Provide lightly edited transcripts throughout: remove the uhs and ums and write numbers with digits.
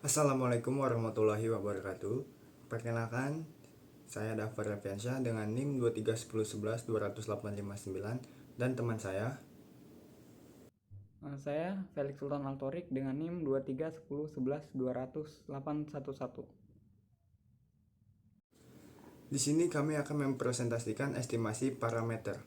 Assalamualaikum warahmatullahi wabarakatuh. Perkenalkan, saya Dafar Reviansyah dengan NIM 2310112859 dan teman saya. Saya Felix Sultan Altorik dengan NIM 231011120811. Di sini kami akan mempresentasikan estimasi parameter.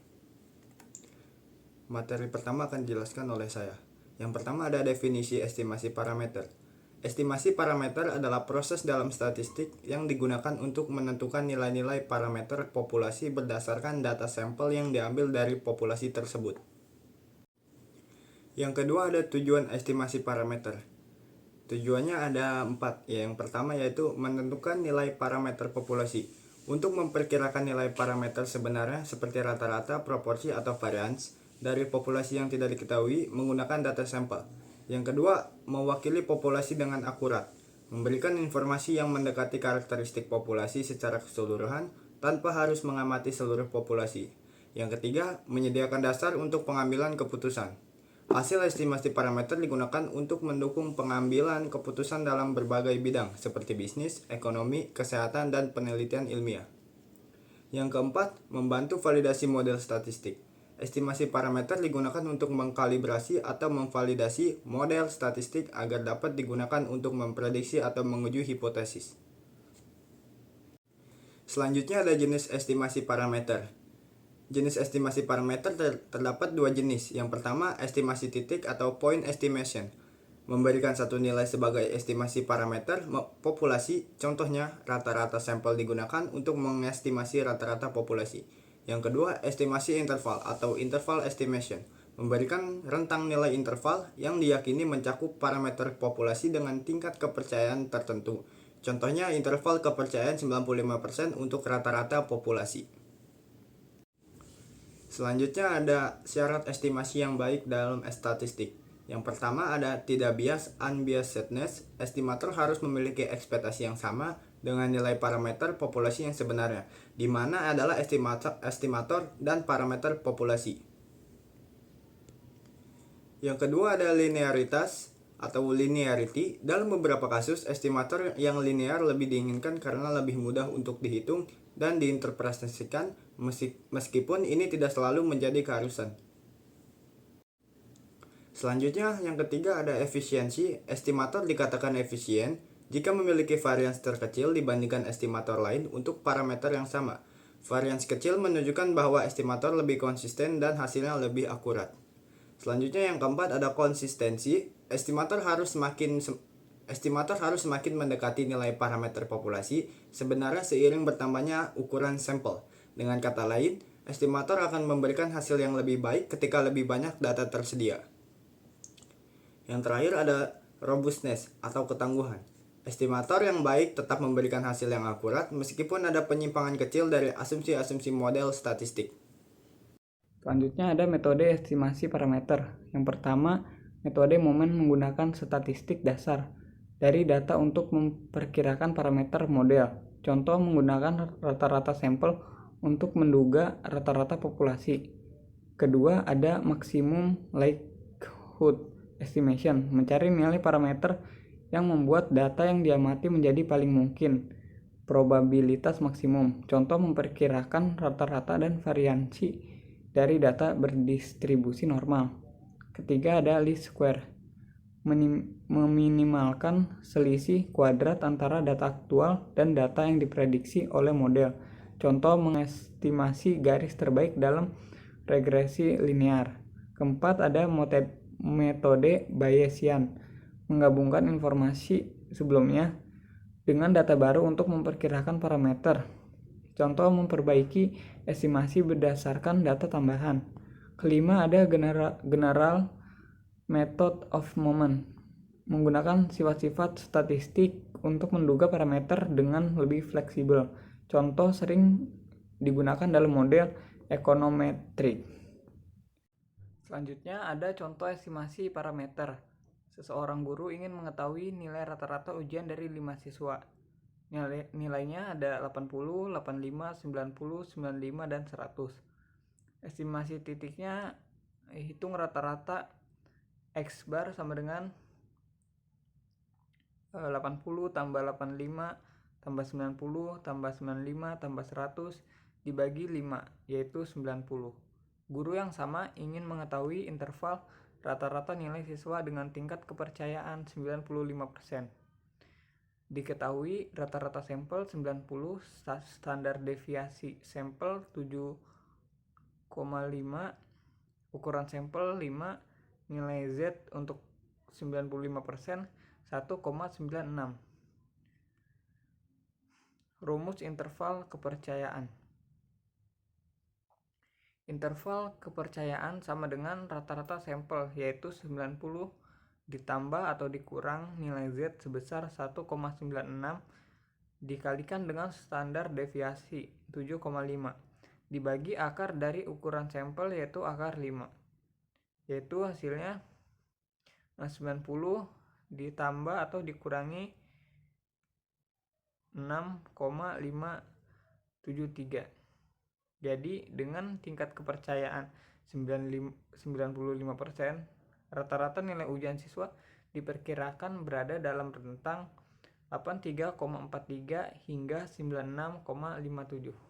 Materi pertama akan dijelaskan oleh saya. Yang pertama ada definisi estimasi parameter. Estimasi parameter adalah proses dalam statistik yang digunakan untuk menentukan nilai-nilai parameter populasi berdasarkan data sampel yang diambil dari populasi tersebut. Yang kedua ada tujuan estimasi parameter. Tujuannya ada 4. Yang pertama yaitu menentukan nilai parameter populasi. Untuk memperkirakan nilai parameter sebenarnya seperti rata-rata, proporsi, atau varians dari populasi yang tidak diketahui menggunakan data sampel. Yang kedua, mewakili populasi dengan akurat. Memberikan informasi yang mendekati karakteristik populasi secara keseluruhan tanpa harus mengamati seluruh populasi. Yang ketiga, menyediakan dasar untuk pengambilan keputusan. Hasil estimasi parameter digunakan untuk mendukung pengambilan keputusan dalam berbagai bidang seperti bisnis, ekonomi, kesehatan, dan penelitian ilmiah. Yang keempat, membantu validasi model statistik. Estimasi parameter digunakan untuk mengkalibrasi atau memvalidasi model statistik agar dapat digunakan untuk memprediksi atau menguji hipotesis. Selanjutnya ada jenis estimasi parameter. Jenis estimasi parameter terdapat dua jenis. Yang pertama, estimasi titik atau point estimation. Memberikan satu nilai sebagai estimasi parameter populasi, contohnya rata-rata sampel digunakan untuk mengestimasi rata-rata populasi. Yang kedua, estimasi interval atau interval estimation. Memberikan rentang nilai interval yang diyakini mencakup parameter populasi dengan tingkat kepercayaan tertentu. Contohnya interval kepercayaan 95% untuk rata-rata populasi. Selanjutnya ada syarat estimasi yang baik dalam statistik. Yang pertama ada tidak bias, unbiasedness. Estimator harus memiliki ekspektasi yang sama dengan nilai parameter populasi yang sebenarnya, di mana adalah estimator dan parameter populasi. Yang kedua ada linearitas atau linearity. Dalam beberapa kasus, estimator yang linear lebih diinginkan karena lebih mudah untuk dihitung dan diinterpretasikan, meskipun ini tidak selalu menjadi keharusan. Selanjutnya, yang ketiga ada efisiensi. Estimator dikatakan efisien jika memiliki varians terkecil dibandingkan estimator lain untuk parameter yang sama. Varians kecil menunjukkan bahwa estimator lebih konsisten dan hasilnya lebih akurat. Selanjutnya yang keempat ada konsistensi. Estimator harus semakin mendekati nilai parameter populasi sebenarnya seiring bertambahnya ukuran sampel. Dengan kata lain, estimator akan memberikan hasil yang lebih baik ketika lebih banyak data tersedia. Yang terakhir ada robustness atau ketangguhan. Estimator yang baik tetap memberikan hasil yang akurat meskipun ada penyimpangan kecil dari asumsi-asumsi model statistik. Selanjutnya ada metode estimasi parameter. Yang pertama, metode momen menggunakan statistik dasar dari data untuk memperkirakan parameter model. Contoh menggunakan rata-rata sampel untuk menduga rata-rata populasi. Kedua, ada maksimum likelihood estimation, mencari nilai parameter yang membuat data yang diamati menjadi paling mungkin. Probabilitas maksimum, contoh memperkirakan rata-rata dan variansi dari data berdistribusi normal. Ketiga ada least square, meminimalkan selisih kuadrat antara data aktual dan data yang diprediksi oleh model. Contoh mengestimasi garis terbaik dalam regresi linear. Keempat ada metode Bayesian, menggabungkan informasi sebelumnya dengan data baru untuk memperkirakan parameter. Contoh memperbaiki estimasi berdasarkan data tambahan. Kelima ada general method of moment, menggunakan sifat-sifat statistik untuk menduga parameter dengan lebih fleksibel. Contoh sering digunakan dalam model ekonometrik. Selanjutnya ada contoh estimasi parameter. Seseorang guru ingin mengetahui nilai rata-rata ujian dari 5 siswa. Nilainya ada 80, 85, 90, 95, dan 100. Estimasi titiknya hitung rata-rata X bar sama dengan 80 tambah 85 tambah 90 tambah 95 tambah 100 dibagi 5, yaitu 90. Guru yang sama ingin mengetahui interval rata-rata nilai siswa dengan tingkat kepercayaan 95%. Diketahui rata-rata sampel 90, standar deviasi sampel 7,5, ukuran sampel 5, nilai Z untuk 95% 1,96. Rumus interval kepercayaan. Interval kepercayaan sama dengan rata-rata sampel, yaitu 90 ditambah atau dikurang nilai Z sebesar 1,96 dikalikan dengan standar deviasi 7,5 dibagi akar dari ukuran sampel, yaitu akar 5, yaitu hasilnya 90 ditambah atau dikurangi 6,573. Jadi dengan tingkat kepercayaan 95%, rata-rata nilai ujian siswa diperkirakan berada dalam rentang 83,43 hingga 96,57.